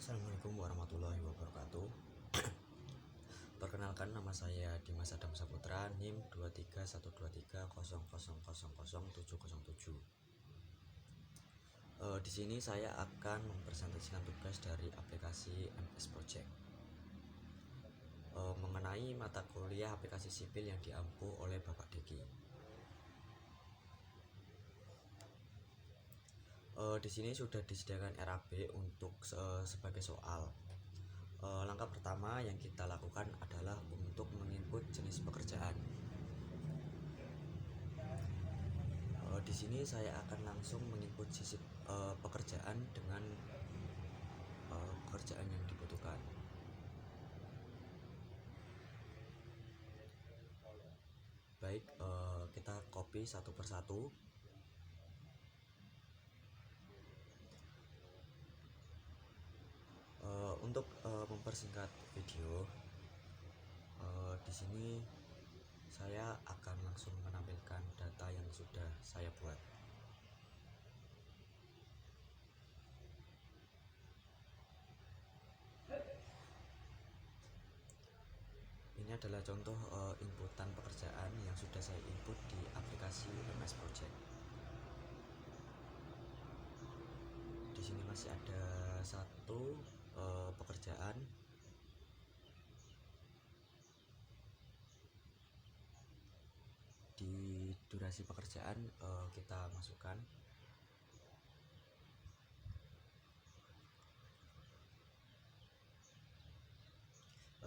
Assalamualaikum warahmatullahi wabarakatuh. Perkenalkan, nama saya Dimas Adam Saputra, NIM 2312300000707. Di sini saya akan mempresentasikan tugas dari aplikasi MS Project mengenai mata kuliah aplikasi sipil yang diampu oleh Bapak Deki. Di sini sudah disediakan RAB untuk sebagai soal. Langkah pertama yang kita lakukan adalah untuk menginput jenis pekerjaan. Di sini saya akan langsung menginput sisi pekerjaan dengan pekerjaan yang dibutuhkan. Baik, kita copy satu persatu. Untuk mempersingkat video, di sini saya akan langsung menampilkan data yang sudah saya buat. Ini adalah contoh inputan pekerjaan yang sudah saya input di aplikasi MS Project. Di sini masih ada satu pekerjaan. Di durasi pekerjaan kita masukkan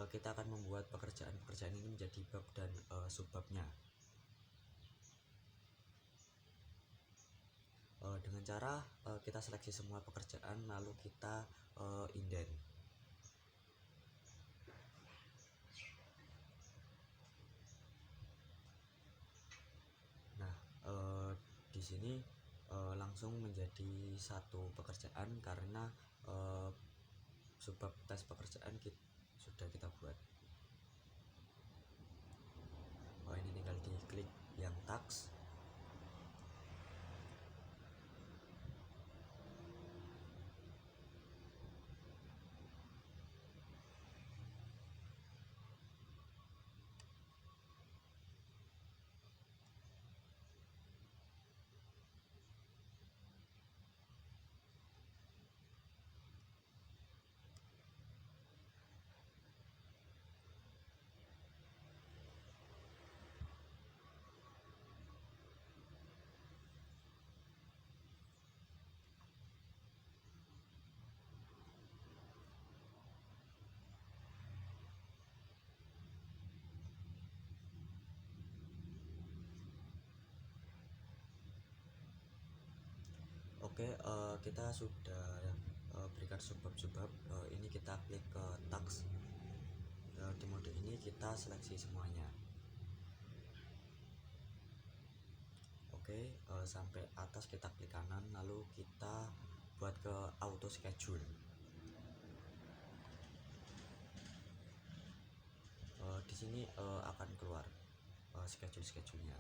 kita akan membuat pekerjaan ini menjadi bab dan subbabnya dengan cara kita seleksi semua pekerjaan lalu kita indent. Nah, di sini langsung menjadi satu pekerjaan karena subbab tes pekerjaan sudah kita buat. Ini tinggal diklik yang task. Oke, kita sudah berikan subbab-subbab. Ini kita klik ke task. Di mode ini kita seleksi semuanya. Oke, sampai atas kita klik kanan, lalu kita buat ke auto schedule. Di sini akan keluar schedule-nya.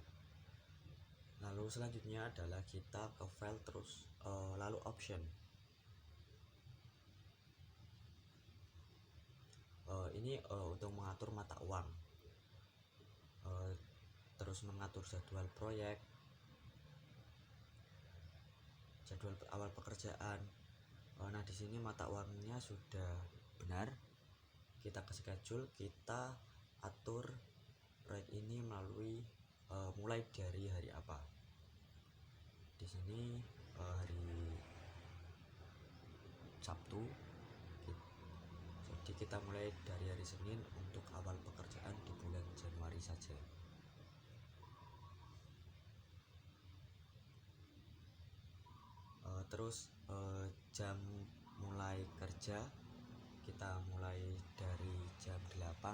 Lalu selanjutnya adalah kita ke file terus, lalu option. Ini untuk mengatur mata uang, terus mengatur jadwal proyek, jadwal awal pekerjaan. Nah, di sini mata uangnya sudah benar. Kita ke schedule, kita atur proyek ini melalui mulai dari hari apa. Di sini hari Sabtu. Jadi kita mulai dari hari Senin untuk awal pekerjaan di bulan Januari saja. Terus jam mulai kerja kita mulai dari jam 8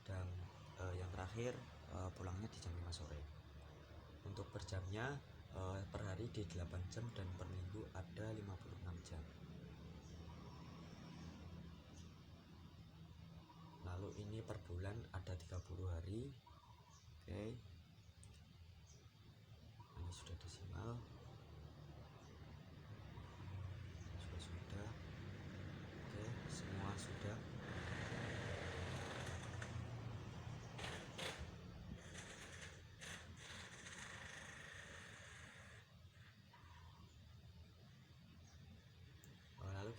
dan yang terakhir pulangnya di jam 5 sore. Untuk per jamnya per hari di 8 jam dan per minggu ada 56 jam. Lalu ini per bulan ada 30 hari. Oke. Ini sudah desimal. Sudah. Oke.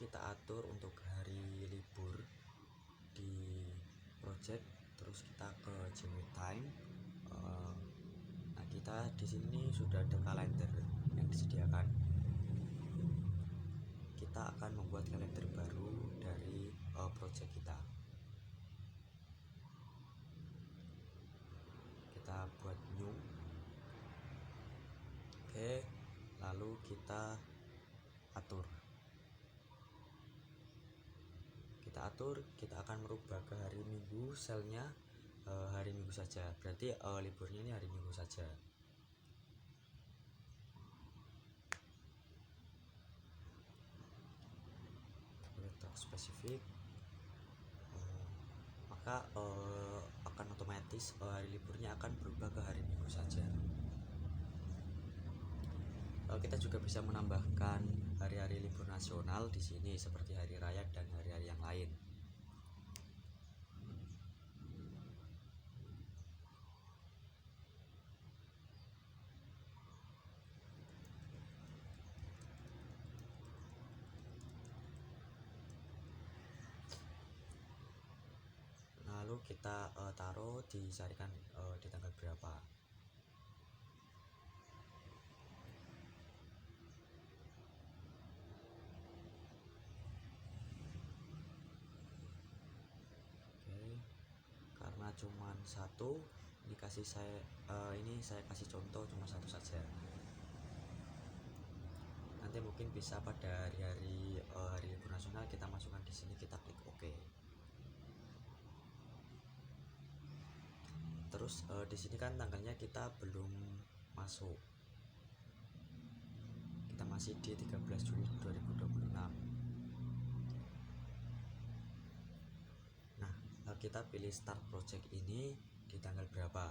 kita atur untuk hari libur di project, terus kita ke Gmail time. Nah, kita di sini sudah ada kalender yang disediakan. Kita akan membuat kalender baru dari project kita. Kita buat new. Oke, lalu kita atur. Kita akan merubah ke hari Minggu, selnya hari Minggu saja. Berarti liburnya ini hari Minggu saja. Spesifik, maka akan otomatis hari liburnya akan berubah ke hari Minggu saja. Kita juga bisa menambahkan hari-hari libur nasional di sini seperti hari raya dan hari-hari yang lain. Lalu kita taruh dicarikan di tanggal berapa. Oke, karena cuman satu, ini saya kasih contoh cuma satu saja. Nanti mungkin bisa pada hari libur nasional kita masukkan di sini, kita klik OK. Terus di sini kan tanggalnya kita belum masuk. Kita masih di 13 Juli 2026. Nah, kita pilih start project ini di tanggal berapa.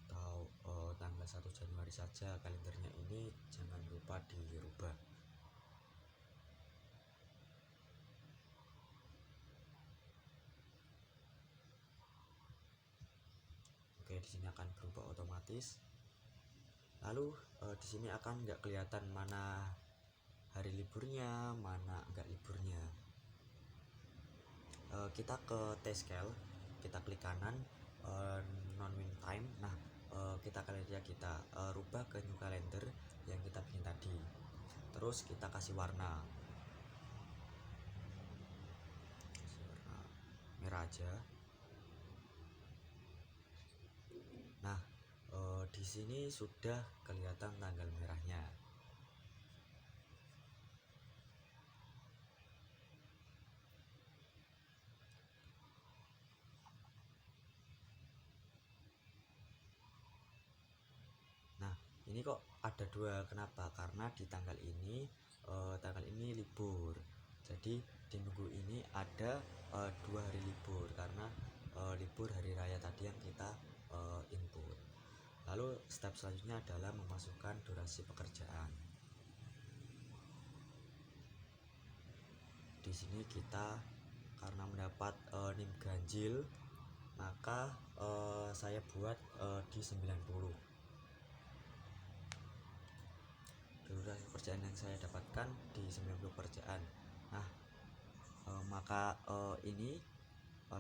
Atau tanggal 1 Januari saja kalendernya ini, jangan lupa dirubah. Oke, di sini akan berubah otomatis. Lalu di sini akan nggak kelihatan mana hari liburnya, mana nggak liburnya. Kita ke T-scale, kita klik kanan, non-win time. Nah, kita kalender kita rubah ke new calendar yang kita bikin tadi. Terus kita kasih warna merah aja. Nah, di sini sudah kelihatan tanggal merahnya. Nah, ini kok ada dua, kenapa? Karena di tanggal ini libur. Jadi di minggu ini ada 2 hari libur karena libur hari raya tadi yang kita input. Lalu step selanjutnya adalah memasukkan durasi pekerjaan. Di sini kita karena mendapat NIM ganjil, maka saya buat di 90. Durasi pekerjaan yang saya dapatkan di 90 pekerjaan. Nah, maka ini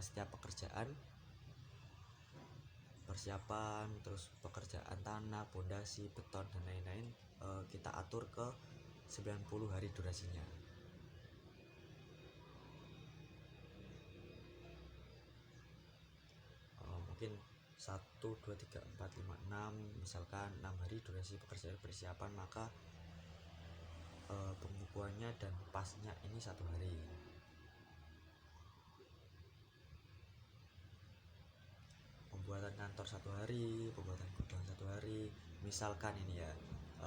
setiap pekerjaan, persiapan, terus pekerjaan tanah, pondasi, beton dan lain-lain, kita atur ke 90 hari durasinya. Mungkin 1, 2, 3, 4, 5, 6, misalkan 6 hari durasi pekerjaan persiapan, maka pengukuhannya dan pasnya ini 1 hari. Pembuatan kantor 1 hari, pembuatan gudang 1 hari, misalkan ini ya,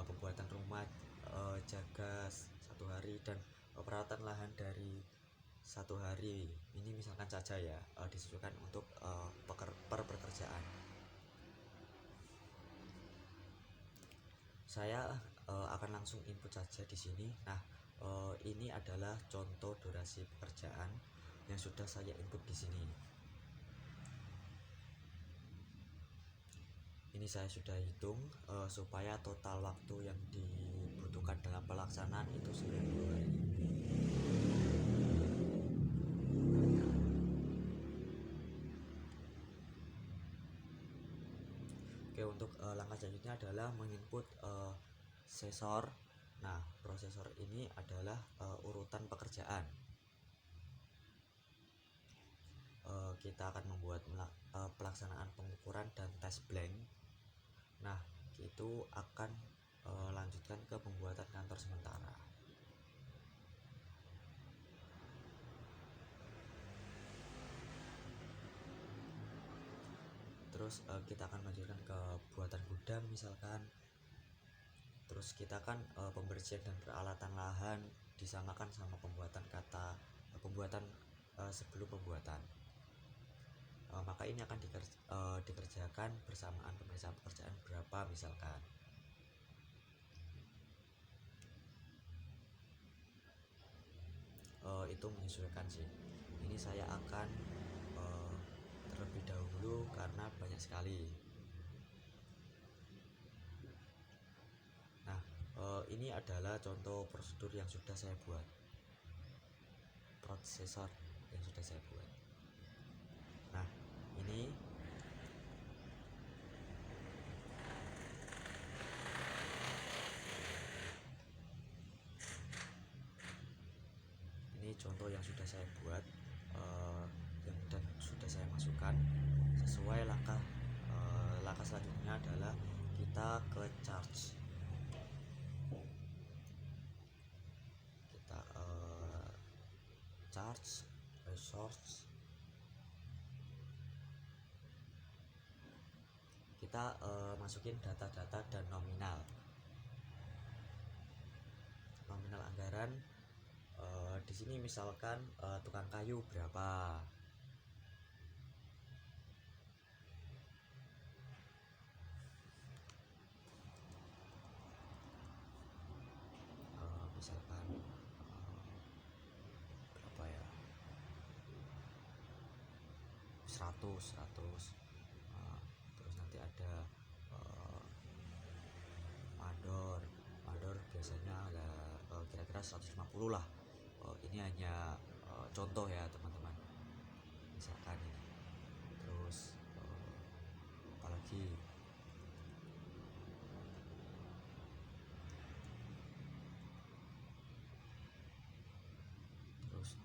pembuatan rumah jaga 1 hari, dan perawatan lahan dari 1 hari. Ini misalkan saja ya, disesuaikan untuk per pekerjaan. Saya akan langsung input saja di sini. Nah, ini adalah contoh durasi pekerjaan yang sudah saya input di sini. Ini saya sudah hitung supaya total waktu yang dibutuhkan dalam pelaksanaan itu 90 hari. Oke, untuk langkah selanjutnya adalah menginput sesor. Nah, prosesor ini adalah urutan pekerjaan. Kita akan membuat pelaksanaan pengukuran dan tes blank. Nah, itu akan lanjutkan ke pembuatan kantor sementara. Terus kita akan lanjutkan ke buatan gudang misalkan. Terus kita kan pembersihan dan peralatan lahan disamakan sama pembuatan sebelum pembuatan. Maka ini akan dikerjakan bersamaan pemeriksaan pekerjaan berapa misalkan. Itu menyesuaikan sih. Ini saya akan terlebih dahulu karena banyak sekali. Nah, ini adalah contoh prosedur yang sudah saya buat, prosesor yang sudah saya buat. Nah, ini contoh yang sudah saya buat dan sudah saya masukkan sesuai langkah selanjutnya adalah kita ke charge. Kita charge resource, kita masukin data-data dan nominal anggaran. Di sini misalkan tukang kayu berapa, misalkan berapa ya, 100. Terus nanti ada mandor biasanya ada kira-kira 150 lah. Ini hanya contoh ya teman-teman, misalkan ini. Terus apalagi terus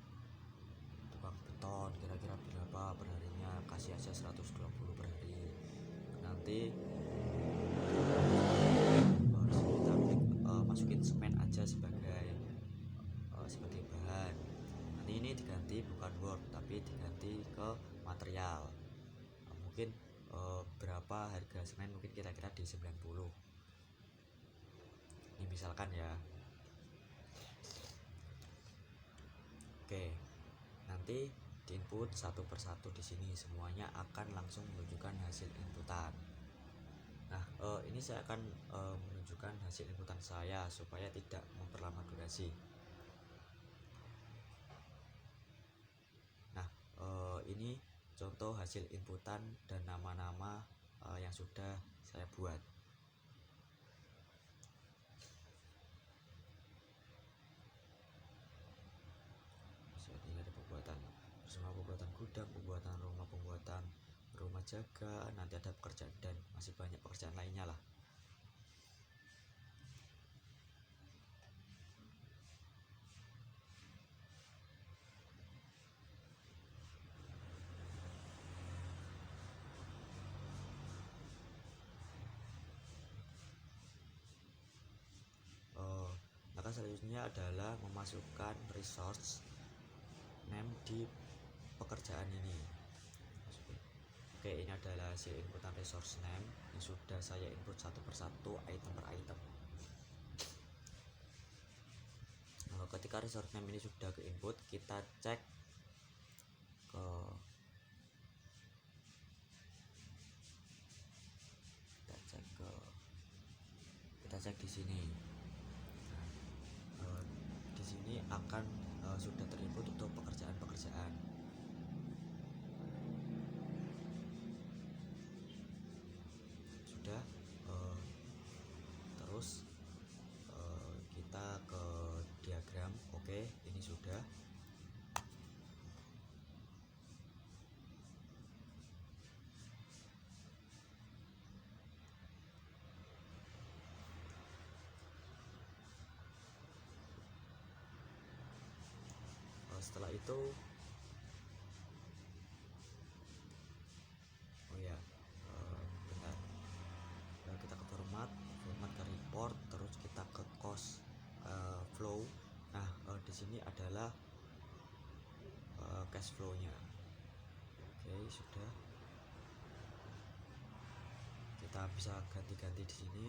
tukang beton kira-kira berapa per harinya, kasih aja 120 per hari. Nanti kita masukin semen aja sebagai bahan. Nanti ini diganti bukan word tapi diganti ke material. Mungkin berapa harga semen, mungkin kira-kira di 90. Ini misalkan ya. Oke, nanti diinput satu persatu di sini, semuanya akan langsung menunjukkan hasil inputan. Nah, ini saya akan menunjukkan hasil inputan saya supaya tidak memperlama durasi. Nah, ini contoh hasil inputan dan nama-nama yang sudah saya buat. Ini ada pembuatan bersama pembuatan gudang, pembuatan rumah jaga, nanti ada pekerjaan dan masih banyak pekerjaan lainnya lah. Maka selanjutnya adalah memasukkan resource name di pekerjaan ini. Oke, ini adalah hasil inputan resource name yang sudah saya input satu persatu, item per item. Ketika resource name ini sudah ke input, kita cek di sini. Di sini akan sudah terinput untuk pekerjaan-pekerjaan. sudah. Terus kita ke diagram. Oke, ini sudah. Setelah itu bentar, kita ke format ke report, terus kita ke cost flow. Nah, di sini adalah cash flow-nya. Oke, sudah. Kita bisa ganti-ganti di sini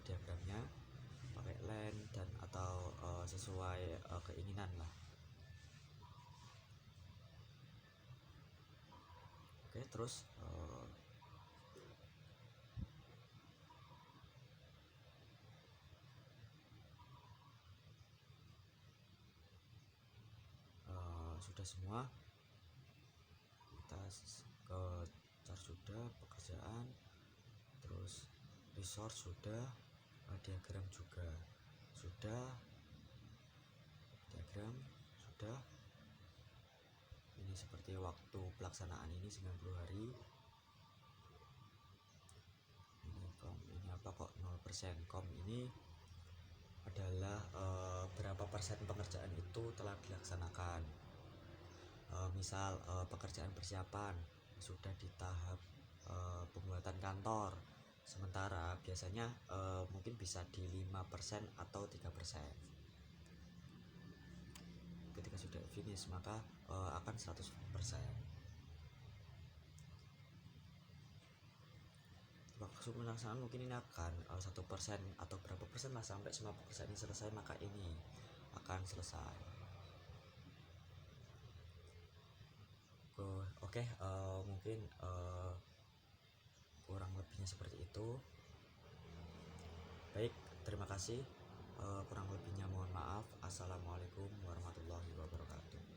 diagramnya pakai line dan atau sesuai keinginan lah. Oke, terus sudah semua. Kita ke chart sudah, pekerjaan, terus resource sudah, diagram juga sudah, diagram sudah. Ini seperti waktu pelaksanaan ini 90 hari. Ini apa kok 0%? Kom ini adalah berapa persen pengerjaan itu telah dilaksanakan. Misal pekerjaan persiapan sudah di tahap pembuatan kantor, sementara biasanya mungkin bisa di 5% atau 3%. Ketika sudah finish maka akan 100%. Maksud pelaksanaan mungkin ini akan 1% atau berapa persen lah, sampai semua pekerjaan ini selesai maka ini akan selesai. Oke, mungkin kurang lebihnya seperti itu. Baik, terima kasih. Kurang lebihnya mohon maaf. Assalamualaikum warahmatullahi wabarakatuh.